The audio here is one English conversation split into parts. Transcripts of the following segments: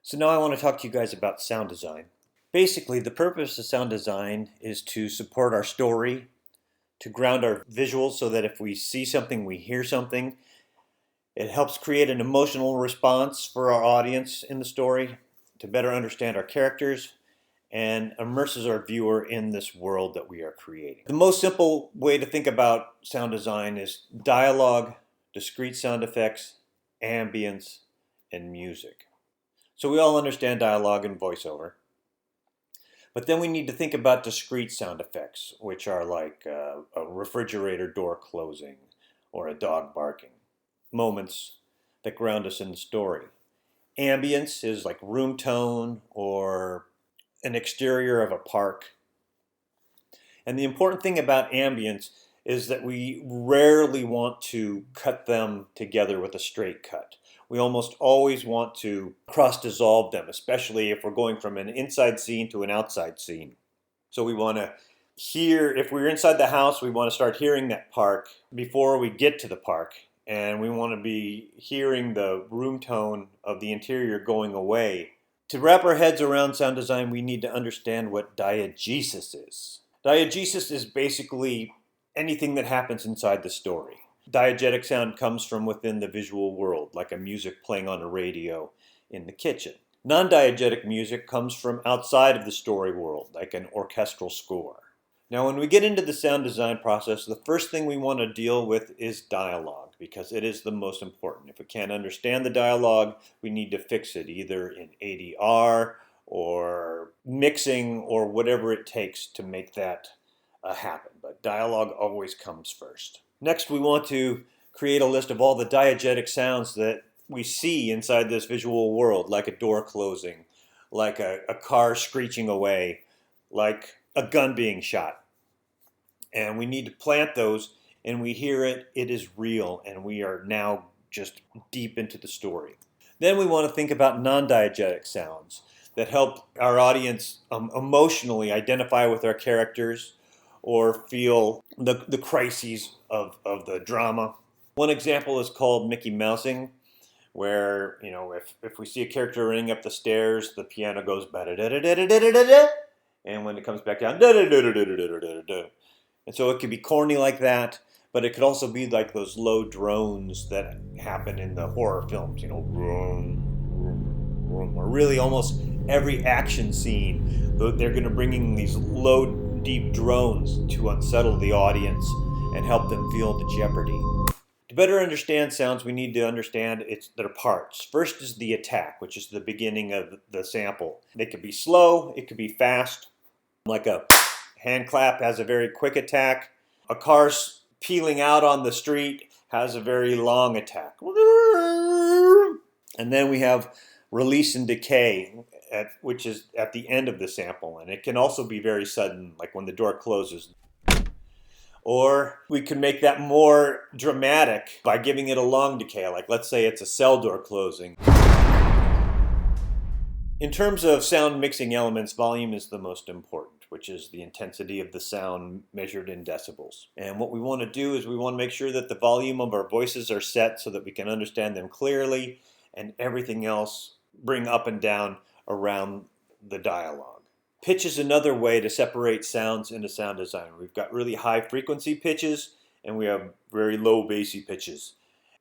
So now I want to talk to you guys about sound design. Basically, the purpose of sound design is to support our story, to ground our visuals so that if we see something, we hear something. It helps create an emotional response for our audience in the story, to better understand our characters, and immerses our viewer in this world that we are creating. The most simple way to think about sound design is dialogue, discrete sound effects, ambience, and music. So we all understand dialogue and voiceover. But then we need to think about discrete sound effects, which are like a refrigerator door closing or a dog barking. Moments that ground us in the story. Ambience is like room tone or an exterior of a park. And the important thing about ambience is that we rarely want to cut them together with a straight cut. We almost always want to cross-dissolve them, especially if we're going from an inside scene to an outside scene. So we want to hear, if we're inside the house, we want to start hearing that park before we get to the park. And we want to be hearing the room tone of the interior going away. To wrap our heads around sound design, we need to understand what diegesis is. Diegesis is basically anything that happens inside the story. Diegetic sound comes from within the visual world, like a music playing on a radio in the kitchen. Non-diegetic music comes from outside of the story world, like an orchestral score. Now, when we get into the sound design process, the first thing we want to deal with is dialogue, because it is the most important. If we can't understand the dialogue, we need to fix it either in ADR or mixing or whatever it takes to make that happen. But dialogue always comes first. Next, we want to create a list of all the diegetic sounds that we see inside this visual world, like a door closing, like a car screeching away, like a gun being shot. And we need to plant those, and we hear it, it is real, and we are now just deep into the story. Then we want to think about non-diegetic sounds that help our audience emotionally identify with our characters or feel the crises of the drama. One example is called Mickey Mousing, where, you know, if we see a character running up the stairs, the piano goes ba-da-da-da-da-da-da-da-da, and when it comes back down, da-da-da-da-da-da-da-da-da. And so it could be corny like that, but it could also be like those low drones that happen in the horror films, you know, vroom, vroom, vroom, or really almost every action scene, they're going to bring in these low, deep drones to unsettle the audience and help them feel the jeopardy. To better understand sounds, we need to understand their parts. First is the attack, which is the beginning of the sample. It could be slow, it could be fast, like a hand clap has a very quick attack. A car peeling out on the street has a very long attack. And then we have release and decay, which is at the end of the sample. And it can also be very sudden, like when the door closes. Or we can make that more dramatic by giving it a long decay, like let's say it's a cell door closing. In terms of sound mixing elements, volume is the most important, which is the intensity of the sound measured in decibels. And what we want to do is we want to make sure that the volume of our voices are set so that we can understand them clearly, and everything else bring up and down around the dialogue. Pitch is another way to separate sounds into sound design. We've got really high frequency pitches and we have very low bassy pitches.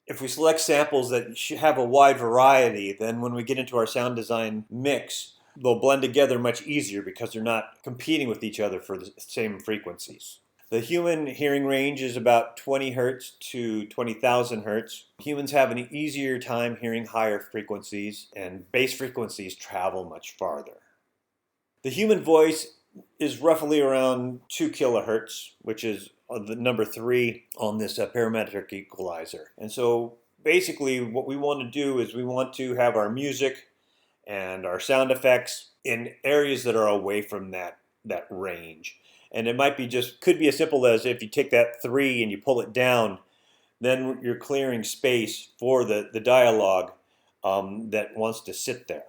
If we select samples that have a wide variety, then when we get into our sound design mix, they'll blend together much easier because they're not competing with each other for the same frequencies. The human hearing range is about 20 hertz to 20,000 hertz. Humans have an easier time hearing higher frequencies, and bass frequencies travel much farther. The human voice is roughly around 2 kilohertz, which is the number 3 on this parametric equalizer. And so basically what we want to do is we want to have our music and our sound effects in areas that are away from that range. And it might be could be as simple as if you take that 3 and you pull it down, then you're clearing space for the dialogue that wants to sit there.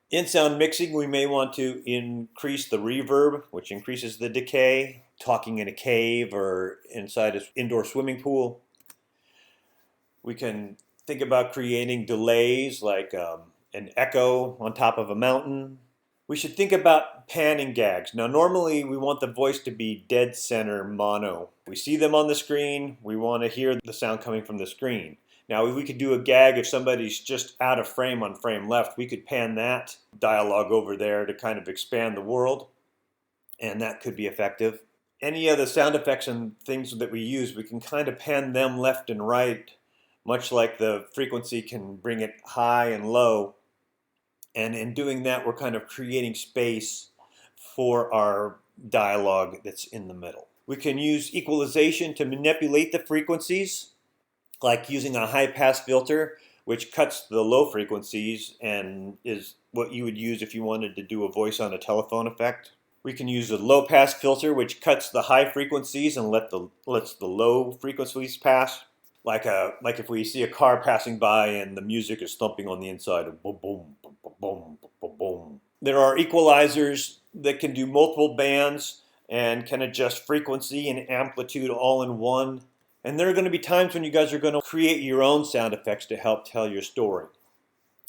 In sound mixing, we may want to increase the reverb, which increases the decay, talking in a cave or inside an indoor swimming pool. We can think about creating delays like an echo on top of a mountain. We should think about pan and gags. Now normally we want the voice to be dead center mono. We see them on the screen, we want to hear the sound coming from the screen. Now we could do a gag if somebody's just out of frame on frame left. We could pan that dialogue over there to kind of expand the world, and that could be effective. Any other sound effects and things that we use, we can kind of pan them left and right, much like the frequency can bring it high and low. And in doing that, we're kind of creating space for our dialogue that's in the middle. We can use equalization to manipulate the frequencies, like using a high pass filter, which cuts the low frequencies and is what you would use if you wanted to do a voice on a telephone effect. We can use a low pass filter, which cuts the high frequencies and lets the low frequencies pass. Like if we see a car passing by and the music is thumping on the inside of boom, boom, boom, boom, boom, boom, boom. There are equalizers that can do multiple bands and can adjust frequency and amplitude all in one. And there are going to be times when you guys are going to create your own sound effects to help tell your story.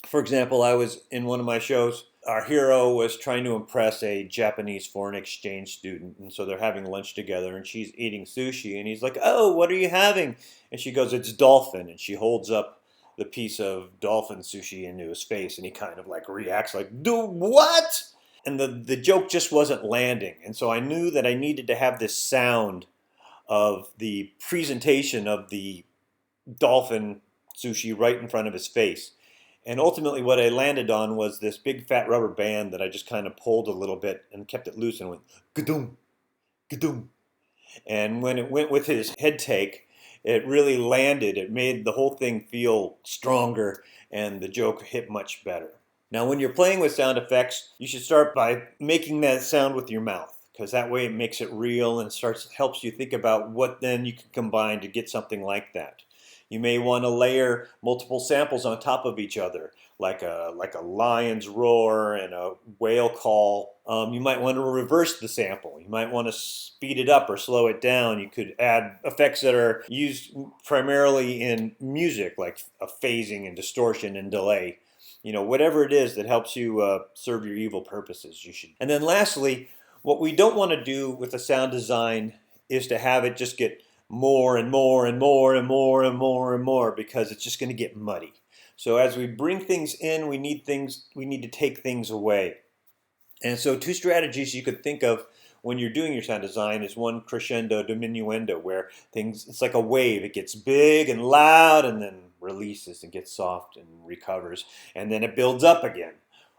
For example, I was in one of my shows. Our hero was trying to impress a Japanese foreign exchange student, and so they're having lunch together, and she's eating sushi, and he's like, "Oh, what are you having?" And she goes, "It's dolphin," and she holds up the piece of dolphin sushi into his face, and he kind of like reacts like, "Do what?" And the joke just wasn't landing, and so I knew that I needed to have this sound of the presentation of the dolphin sushi right in front of his face. And ultimately what I landed on was this big fat rubber band that I just kind of pulled a little bit and kept it loose and went ga-doom, ga-doom. And when it went with his head take, it really landed. It made the whole thing feel stronger and the joke hit much better. Now when you're playing with sound effects, you should start by making that sound with your mouth, because that way it makes it real and helps you think about what then you can combine to get something like that. You may want to layer multiple samples on top of each other, like a lion's roar and a whale call. You might want to reverse the sample. You might want to speed it up or slow it down. You could add effects that are used primarily in music, like a phasing and distortion and delay. You know, whatever it is that helps you serve your evil purposes, you should. And then lastly, what we don't want to do with the sound design is to have it just get more and more and more and more and more and more, because it's just going to get muddy. So as we bring things in, we need to take things away. And so two strategies you could think of when you're doing your sound design is one, crescendo, diminuendo, where it's like a wave. It gets big and loud and then releases and gets soft and recovers, and then it builds up again.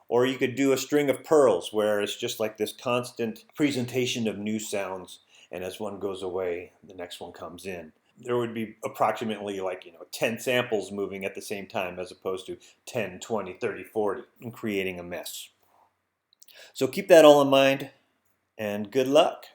Or you could do a string of pearls, where it's just like this constant presentation of new sounds, and as one goes away, the next one comes in. There would be approximately 10 samples moving at the same time, as opposed to 10, 20, 30, 40, and creating a mess. So keep that all in mind, and good luck.